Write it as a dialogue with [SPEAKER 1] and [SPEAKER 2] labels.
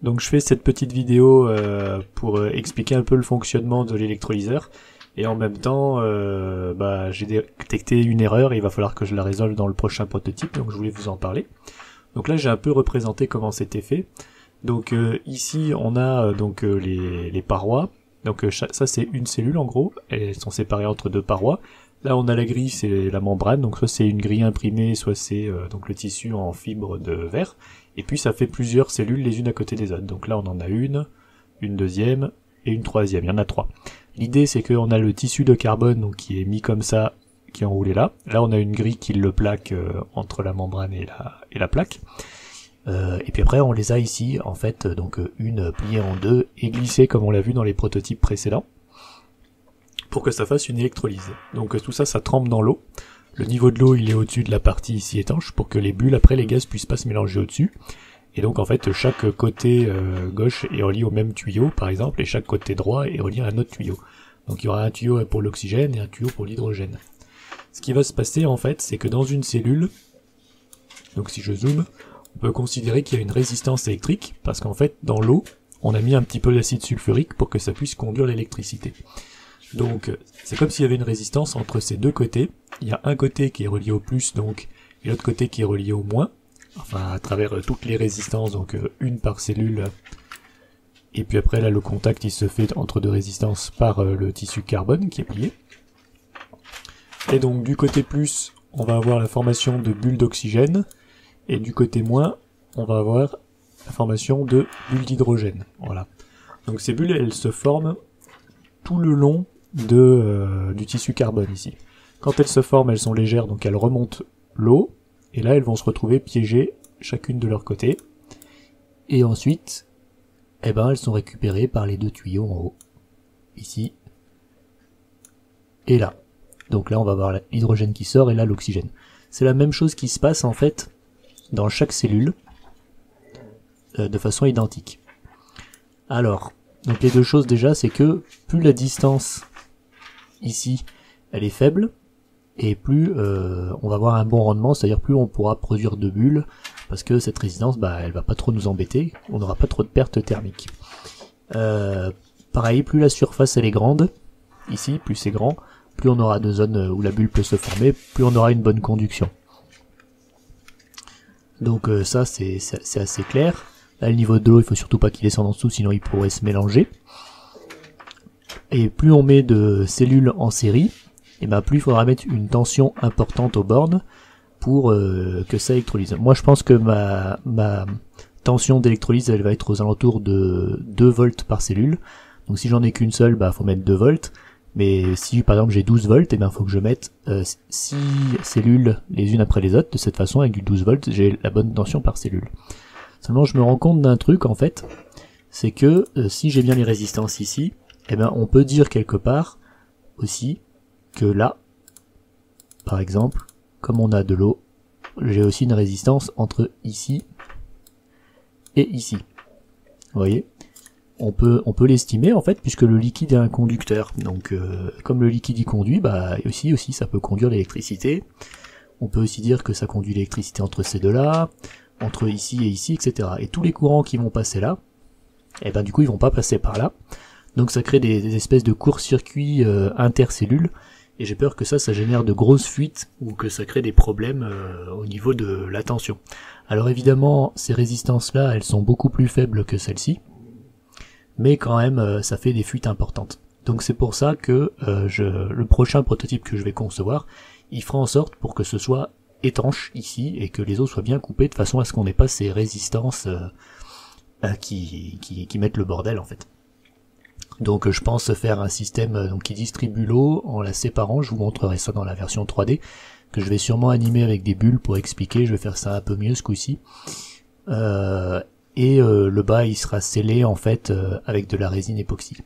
[SPEAKER 1] Donc je fais cette petite vidéo pour expliquer un peu le fonctionnement de l'électrolyseur et en même temps j'ai détecté une erreur et il va falloir que je la résolve dans le prochain prototype, donc je voulais vous en parler. Donc là j'ai un peu représenté comment c'était fait. Donc ici on a les parois. Donc ça c'est une cellule en gros, elles sont séparées entre deux parois. Là on a la grille, c'est la membrane, donc soit c'est une grille imprimée, soit c'est donc le tissu en fibre de verre. Et puis ça fait plusieurs cellules les unes à côté des autres. Donc là on en a une deuxième et une troisième, il y en a trois. L'idée c'est qu'on a le tissu de carbone donc, qui est mis comme ça, qui est enroulé là. Là on a une grille qui le plaque entre la membrane et la plaque. Et puis après on les a ici en fait, donc une pliée en deux et glissée comme on l'a vu dans les prototypes précédents, pour que ça fasse une électrolyse. Donc tout ça, ça trempe dans l'eau. Le niveau de l'eau, il est au-dessus de la partie ici étanche, pour que les bulles, après les gaz, puissent pas se mélanger au-dessus. Et donc en fait, chaque côté gauche est relié au même tuyau, par exemple, et chaque côté droit est relié à un autre tuyau. Donc il y aura un tuyau pour l'oxygène et un tuyau pour l'hydrogène. Ce qui va se passer en fait, c'est que dans une cellule, donc si je zoome, on peut considérer qu'il y a une résistance électrique, parce qu'en fait, dans l'eau, on a mis un petit peu d'acide sulfurique pour que ça puisse conduire l'électricité. Donc c'est comme s'il y avait une résistance entre ces deux côtés. Il y a un côté qui est relié au plus donc et l'autre côté qui est relié au moins. Enfin à travers toutes les résistances, donc une par cellule. Et puis après là le contact il se fait entre deux résistances par le tissu carbone qui est plié. Et donc du côté plus on va avoir la formation de bulles d'oxygène. Et du côté moins on va avoir la formation de bulles d'hydrogène. Voilà. Donc ces bulles elles se forment tout le long du tissu carbone ici. Quand elles se forment, elles sont légères, donc elles remontent l'eau, et là elles vont se retrouver piégées chacune de leur côté, et ensuite, elles sont récupérées par les deux tuyaux en haut, ici, et là. Donc là on va avoir l'hydrogène qui sort, et là l'oxygène. C'est la même chose qui se passe en fait dans chaque cellule, de façon identique. Alors, donc les deux choses déjà, c'est que plus la distance ici, elle est faible, et plus on va avoir un bon rendement, c'est-à-dire plus on pourra produire de bulles, parce que cette résistance, elle va pas trop nous embêter, on n'aura pas trop de pertes thermiques. Pareil, plus la surface elle est grande, ici, plus c'est grand, plus on aura de zones où la bulle peut se former, plus on aura une bonne conduction. Donc ça c'est assez clair. Là le niveau de l'eau, il faut surtout pas qu'il descende en dessous, sinon il pourrait se mélanger. Et plus on met de cellules en série, et plus il faudra mettre une tension importante aux bornes pour que ça électrolyse. Moi je pense que ma tension d'électrolyse elle va être aux alentours de 2 volts par cellule. Donc si j'en ai qu'une seule, faut mettre 2 volts. Mais si par exemple j'ai 12 volts, il faut que je mette 6 cellules les unes après les autres. De cette façon, avec du 12 volts, j'ai la bonne tension par cellule. Seulement je me rends compte d'un truc en fait, c'est que si j'ai bien les résistances ici, on peut dire quelque part aussi que là, par exemple, comme on a de l'eau, j'ai aussi une résistance entre ici et ici. Vous voyez, on peut l'estimer en fait, puisque le liquide est un conducteur. Donc comme le liquide y conduit, aussi ça peut conduire l'électricité. On peut aussi dire que ça conduit l'électricité entre ces deux-là, entre ici et ici, etc. Et tous les courants qui vont passer là, du coup ils vont pas passer par là. Donc ça crée des espèces de court-circuits intercellules, et j'ai peur que ça génère de grosses fuites, ou que ça crée des problèmes au niveau de la tension. Alors évidemment, ces résistances-là, elles sont beaucoup plus faibles que celles-ci, mais quand même, ça fait des fuites importantes. Donc c'est pour ça que le prochain prototype que je vais concevoir, il fera en sorte pour que ce soit étanche ici, et que les eaux soient bien coupées, de façon à ce qu'on n'ait pas ces résistances qui mettent le bordel en fait. Donc je pense faire un système qui distribue l'eau en la séparant, je vous montrerai ça dans la version 3D, que je vais sûrement animer avec des bulles pour expliquer, je vais faire ça un peu mieux ce coup-ci. Le bas il sera scellé en fait avec de la résine époxy.